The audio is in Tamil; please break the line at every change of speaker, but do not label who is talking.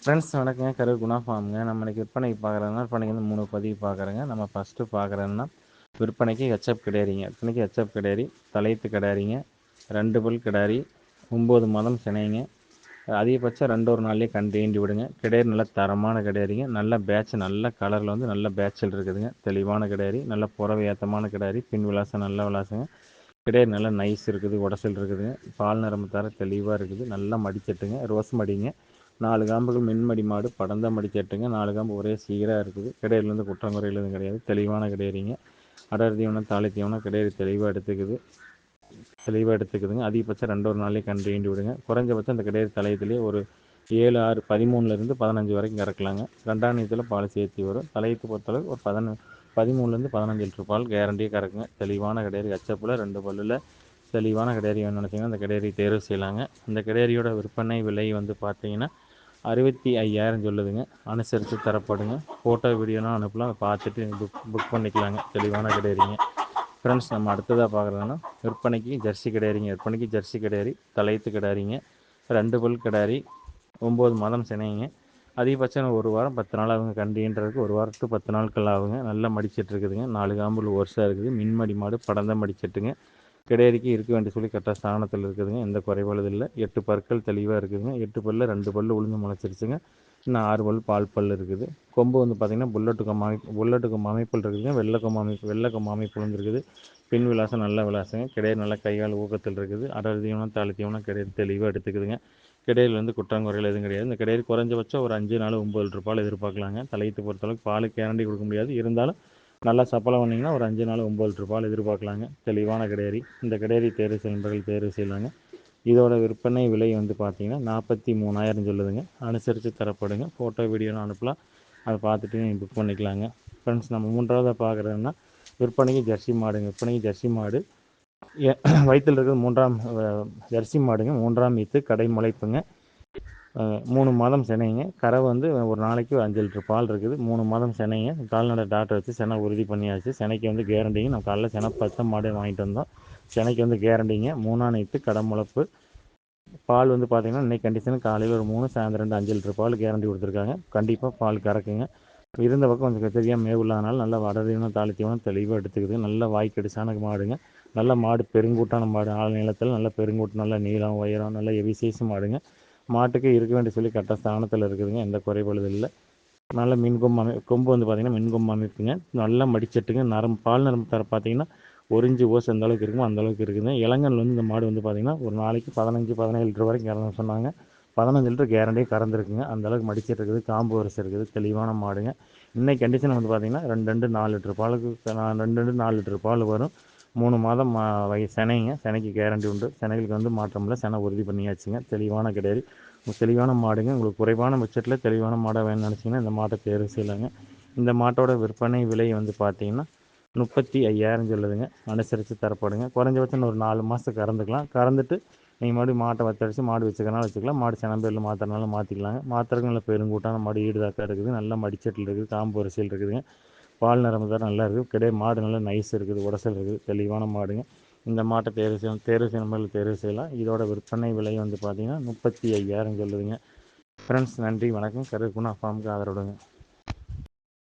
ஃப்ரெண்ட்ஸ் வணக்கங்க. கரூர் குணா ஃபார்முங்க. நம்ம இன்னைக்கு விற்பனைக்கு பார்க்குறதுனா விற்பனைக்கு வந்து 3 பதிவு பார்க்குறேங்க. நம்ம ஃபஸ்ட்டு பார்க்குறதுன்னா விற்பனைக்கு ஹெச்எப் கிடாரிங்க. விற்பனைக்கு ஹெச்எப் கிடாரி, தலையீத்து கிடாரிங்க, 2 பல் கிடாரி, 9 மாதம் சினைங்க. அதிகபட்சம் 2 ஒரு நாள்லேயே கன்று ஈண்டி விடுங்க. கிடாரி நல்ல தரமான கிடாரிங்க. நல்ல பேட்ச், நல்ல கலரில் வந்து நல்ல பேட்சில் இருக்குதுங்க. தெளிவான கிடாரி, நல்ல புறவை ஏற்றமான கிடாரி, பின் விலாசம் நல்ல விலாசங்க. கிடாரி நல்லா நைஸ் இருக்குது, உடசல் இருக்குதுங்க. பால் நரம்பு தர தெளிவாக இருக்குது. நல்லா மடிச்சட்டுங்க, ரோஸ் மடிங்க. 4 காம்புகள் மின்மடி மாடு, படந்த மடிச்சட்டுங்க. 4 காம்பு ஒரே சீராக இருக்குது. கிடாரிலேருந்து குற்றங்குறையில் எதுவும் கிடையாது. தெளிவான கிடாரிங்க. அடர் தீவனம், தாலி தீவனம் கிடாரி தெளிவாக எடுத்துக்குதுங்க. அதிகபட்சம் 2 ஒரு நாள்லேயே கன்று ஈண்டி விடுங்க. குறைஞ்சபட்சம் அந்த கிடாரி தலையத்துலேயே ஒரு 7, 6, 13லேருந்து 15 வரைக்கும் கறக்கலாங்க. 2ஆம் நீத்தில் பால் சேர்த்தி வரும். தலையத்து பொறுத்தளவுக்கு ஒரு 13லேருந்து 15 லிட்டர் பால் கேரண்டியாக கறக்குங்க. தெளிவான கிடாரி, ஹெச்எப்பில் 2 பல்லில் தெளிவான கிடாரி வேணும்னு நினச்சிங்கன்னா அந்த கிடாரி தேர்வு செய்யலாங்க. இந்த கிடாரியோட விற்பனை விலை வந்து பார்த்தீங்கன்னா 65,000 சொல்லுதுங்க. அனுசரித்து தரப்படுங்க. ஃபோட்டோ வீடியோலாம் அனுப்பலாம், பார்த்துட்டு புக் பண்ணிக்கலாங்க. தெளிவான கிடாரிங்க. ஃப்ரெண்ட்ஸ், நம்ம அடுத்ததாக பார்க்குறதுன்னா விற்பனைக்கு ஜெர்சி கிடாரிங்க. விற்பனைக்கு ஜெர்சி கிடாரி, தலையத்து கிடாரிங்க, 2 பல் கிடாரி, 9 மாதம் சினைங்க. அதிகபட்சம் 1 வாரம் 10 நாள் ஆகுங்க. கன்றுன்றதுக்கு 1 வாரம் to 10 நாட்கள் ஆகுங்க. நல்லா மடிச்சிட்டு இருக்குதுங்க. 4 காம்புல ஒர்ஸாக இருக்குது. மின்மடி மாடு, படந்த மடிச்சட்டுங்க. கிடாரிக்கு இருக்க வேண்டிய சொல்லி கரெக்டாக ஸ்தானத்தில் இருக்குதுங்க. எந்த குறைபாடும் இல்லை. 8 பற்கள் தெளிவாக இருக்குதுங்க. 8 பல்லில் 2 பல் உளுந்து முளைச்சிருச்சுங்க. இன்னும் 6 பல் பால் பல் இருக்குது. கொம்பு வந்து பார்த்திங்கன்னா புல்லட்டு கொம்பு அமைப்பில் இருக்குதுங்க. வெள்ளை கொம்பு அமைப்பு விழுந்துருக்குது. பின் விலாசம் நல்ல விலாசங்க. கிடாரி நல்ல கைகால் ஊக்கத்தில் இருக்குது. அடர் தீவனம், தாலி தீவனம் கிடாரி தெளிவாக எடுத்துக்குதுங்க. கிடாரியில் வந்து குற்றங்குறைகள் எதுவும் கிடையாது. இந்த கிடாரி குறைஞ்சபட்சம் ஒரு 5 நாள் 9 லிட்டர் பால் எதிர்பார்க்கலாங்க. தலையீத்து பொறுத்தளவுக்கு பால் கேரண்டி கொடுக்க முடியாது. இருந்தாலும் நல்லா சப்பளம் பண்ணிங்கன்னா ஒரு 5 நாள் 9 லிட்டர் பால் எதிர்பார்க்கலாங்க. தெளிவான கிடாரி. இந்த கிடாரி தேர்வு செய்கின்றவர்கள் தேர்வு செய்யலாங்க. இதோட விற்பனை விலை வந்து பார்த்தீங்கன்னா 43,000 சொல்லுதுங்க. அனுசரித்து தரப்படுங்க. ஃபோட்டோ வீடியோலாம் அனுப்பலாம், அதை பார்த்துட்டு நீங்கள் புக் பண்ணிக்கலாங்க. ஃப்ரெண்ட்ஸ், நம்ம 3ஆவதாக பார்க்குறதுன்னா விற்பனைக்கு ஜெர்சி மாடுங்க. விற்பனைக்கு ஜெர்சி மாடு வயிற்றில் இருக்கிறது 3ஆம் ஜெர்சி மாடுங்க. 3ஆம் ஈத்து, கடை முளைப்புங்க. 3 மாதம் சினைங்க. கறவை வந்து ஒரு நாளைக்கு 5 லிட்டர் பால் இருக்குது. 3 மாதம் சினைங்க. கால்நடை டாக்டர் வச்சு செனை உறுதி பண்ணியாச்சு. செனைக்கு வந்து கேரண்டிங்க. நம்ம காலைல செனை 10 மாடு வாங்கிட்டு வந்தோம். செனைக்கு வந்து கேரண்டிங்க. 3ஆம் நீத்து, கடை முளைப்பு. பால் வந்து பார்த்திங்கன்னா இன்றைக்கி கண்டிஷனுக்கு காலையில் ஒரு 3, சாயந்தரம் 2, 5 லிட்டர் பால் கேரண்டி கொடுத்துருக்காங்க. கண்டிப்பாக பால் கறக்குங்க. இருந்த பக்கம் கொஞ்சம் சரியாக மேவு இல்லாதனால நல்லா வடதீவனம், தாலி தீவனம் தெளிவாக எடுத்துக்குது. நல்ல வாய்க்கடிசான மாடுங்க. நல்ல மாடு, பெருங்கூட்டான மாடு. ஆள் நீளத்தில் நல்ல பெருங்கூட்டம், நல்ல நீளம், உயரம், நல்ல ஹெவி சைஸ் மாடுங்க. மாட்டுக்கு இருக்க வேண்டிய சொல்லி கரெக்டாக ஸ்தானத்தில் இருக்குதுங்க. எந்த குறைபாடும் இல்லை. நல்ல கொம்பு வந்து பார்த்திங்கன்னா மின்கொம்பு அமைப்புங்க. நல்லா மடிச்சட்டுங்க. பால் நரம்பு தர பார்த்திங்கன்னா 1 இன்ச்சு ஓஸ் எந்த அளவுக்கு இருக்குமோ அந்தளவுக்கு இருக்குதுங்க. இளங்கல் வந்து இந்த மாடு வந்து பார்த்திங்கன்னா ஒரு நாளைக்கு 15, 17 லிட்டர் வரைக்கும் கறந்து சொன்னாங்க. 15 லிட்டர் கேரண்டியாக கறந்துருக்குங்க. அந்தளவுக்கு மடிச்சிட்டு இருக்குது. காம்பு வரிசை இருக்குது. தெளிவான மாடுங்க. இன்னைக்கு கண்டிஷன் வந்து பார்த்திங்கன்னா 2 4 லிட்டர் பாலுக்கு 2 4 லிட்டர் பால் வரும். 3 மாதம் சினைங்க. சினைக்கு கேரண்டி உண்டு. சினைகளுக்கு வந்து மாற்றம் இல்லை. செனை உறுதி பண்ணியாச்சுங்க. தெளிவான கிடையாது. தெளிவான மாடுங்க. உங்களுக்கு குறைவான பட்ஜெட்டில் தெளிவான மாடை வேணும்னு நினச்சிங்கன்னா இந்த மாட்டை தேர்வு செய்யலாங்க. இந்த மாட்டோட விற்பனை விலை வந்து பார்த்திங்கன்னா 35,000 சொல்லுதுங்க. அனுசரித்து தரப்படுங்க. குறைஞ்சபட்சம் ஒரு 4 மாதத்துக்கு கறந்துக்கலாம். கறந்துட்டு நீங்கள் மறுபடியும் மாட்டை வத்தடிச்சு மாடு வச்சுக்கிறனால வச்சுக்கலாம். மாடு செனம்பேரில் மாற்றுறதுனால மாற்றிக்கலாங்க. மாற்றுறதுக்கு நல்ல பெருங்கூட்டான மாடு, ஈடுதாக்காக இருக்குது. நல்லா மடிச்சட்டில் இருக்குது. காம்பு வரிசையில் இருக்குதுங்க. பால் நரம்பு தான் நல்லா இருக்குது. கிடையாது மாடு நல்லா நைஸ் இருக்குது, உடசல் இருக்குது. தெளிவான மாடுங்க. இந்த மாட்டை தேர்வு செய்யணும் தேர்வு செய்யலாம். இதோட விற்பனை விலை வந்து பார்த்திங்கன்னா 35,000 சொல்லுதுங்க. ஃப்ரெண்ட்ஸ், நன்றி, வணக்கம். கரூர் குணா ஃபார்முக்கு ஆதரவுடுங்க.